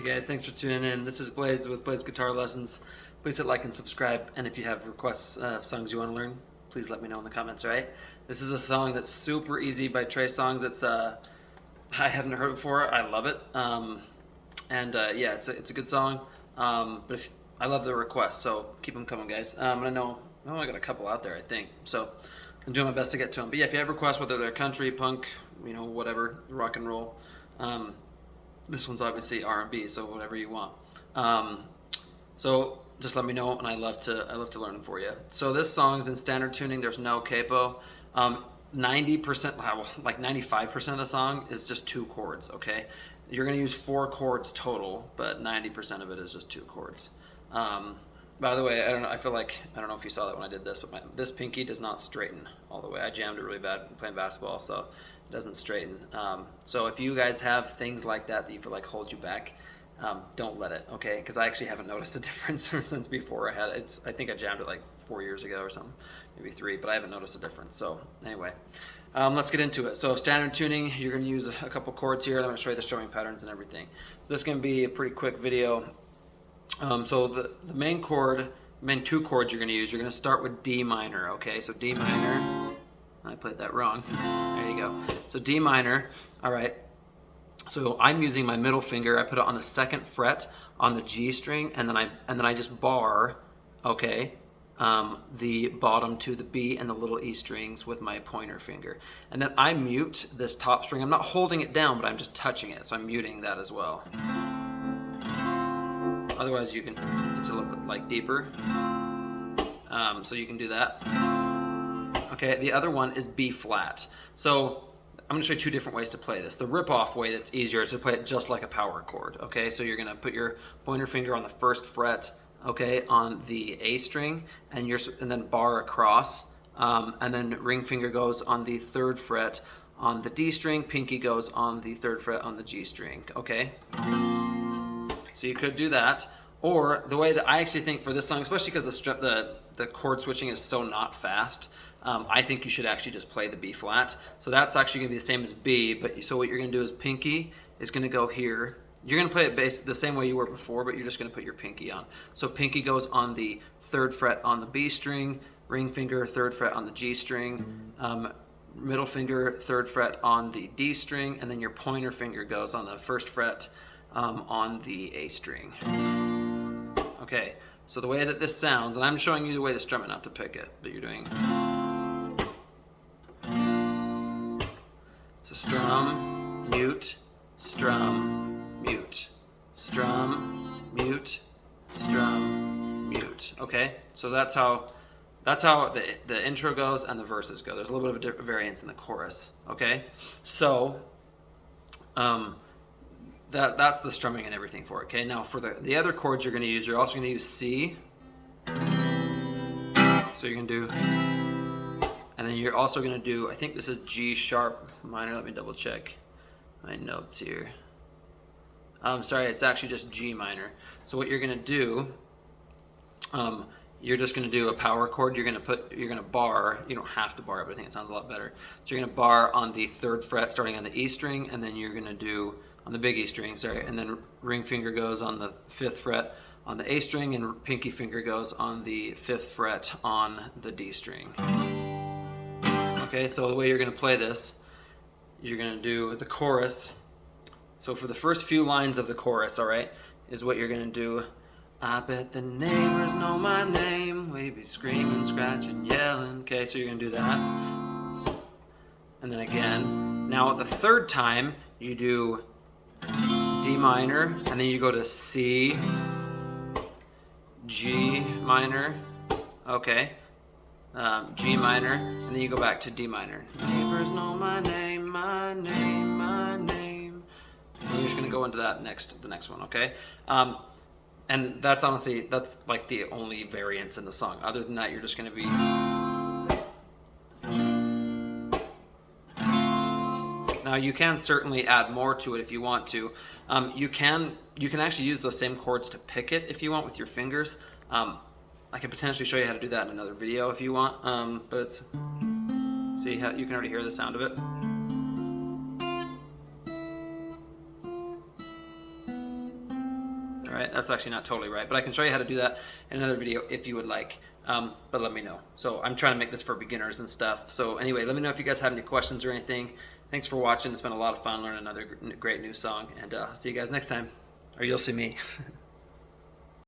Hey guys, thanks for tuning in. This is Blaze with Blaze Guitar Lessons. Please hit like and subscribe, and if you have requests of songs you want to learn, please let me know in the comments, alright? This is a song that's super easy by Trey Songz. It's I hadn't heard it before. I love it. Yeah, it's a good song. I love the requests, so keep them coming, guys. I only got a couple out there, I think. So I'm doing my best to get to them. But yeah, if you have requests, whether they're country, punk, whatever, rock and roll, this one's obviously R&B, so whatever you want. So just let me know, and I love to learn them for you. So this song's in standard tuning. There's no capo. 90%, like 95% of the song is just 2 chords. Okay, you're gonna use 4 chords total, but 90% of it is just 2 chords. By the way, I don't know if you saw that when I did this, but this pinky does not straighten all the way. I jammed it really bad playing basketball, so it doesn't straighten. So if you guys have things like that you feel like hold you back, don't let it, okay? Because I actually haven't noticed a difference since before I had it. I think I jammed it like 4 years ago or something, maybe 3, but I haven't noticed a difference. So anyway, let's get into it. So standard tuning, you're going to use a couple chords here. I'm going to show you the strumming patterns and everything. So this is going to be a pretty quick video. So the main 2 chords you're going to use, you're going to start with D minor, okay? So D minor, I played that wrong. There you go. So D minor, all right. So I'm using my middle finger. I put it on the 2nd fret on the G string, and then I just bar, okay, the bottom to the B and the little E strings with my pointer finger. And then I mute this top string. I'm not holding it down, but I'm just touching it. So I'm muting that as well. Otherwise it's a little bit like deeper. So you can do that. Okay, the other one is B flat. So I'm gonna show you 2 different ways to play this. The rip-off way that's easier is to play it just like a power chord, okay? So you're gonna put your pointer finger on the 1st fret, okay, on the A string, and then bar across, and then ring finger goes on the 3rd fret on the D string, pinky goes on the 3rd fret on the G string, okay? So you could do that, or the way that I actually think for this song, especially because the chord switching is so not fast, I think you should actually just play the B flat. So that's actually going to be the same as B, so what you're going to do is pinky is going to go here. You're going to play it the same way you were before, but you're just going to put your pinky on. So pinky goes on the 3rd fret on the B string, ring finger 3rd fret on the G string, middle finger 3rd fret on the D string, and then your pointer finger goes on the 1st fret on the A string. Okay, so the way that this sounds, and I'm showing you the way to strum it, not to pick it, but you're doing. So strum, mute, strum, mute, strum, mute, strum, mute. Okay, so that's how the intro goes and the verses go. There's a little bit of a variance in the chorus. Okay, so that's the strumming and everything for it. Okay, now for the other chords you're going to use, you're also going to use C. So you're going to do, and then you're also going to do, I think this is G sharp minor. Let me double check my notes here. Sorry, it's actually just G minor. So what you're going to do, you're just going to do a power chord. You're going to bar. You don't have to bar it, but I think it sounds a lot better. So you're going to bar on the 3rd fret starting on the E string, and then you're going to do on the big E string, sorry, and then ring finger goes on the 5th fret on the A string, and pinky finger goes on the 5th fret on the D string. Okay, so the way you're going to play this, you're going to do the chorus. So for the first few lines of the chorus, all right, is what you're going to do. I bet the neighbors know my name. We be screaming, scratching, yelling. Okay, so you're going to do that. And then again. Now the 3rd time, you do D minor, and then you go to C, G minor, okay, G minor, and then you go back to D minor. Neighbors know my name, my name, my name. And you're just going to go into the next one, okay? And that's like the only variance in the song. Other than that, you're just going to be. Now you can certainly add more to it if you want to. You can actually use those same chords to pick it if you want with your fingers. I can potentially show you how to do that in another video if you want. But see how you can already hear the sound of it. All right, that's actually not totally right, but I can show you how to do that in another video if you would like. But let me know. So I'm trying to make this for beginners and stuff. So anyway, let me know if you guys have any questions or anything. Thanks for watching. It's been a lot of fun learning another great new song, and I'll see you guys next time, or you'll see me.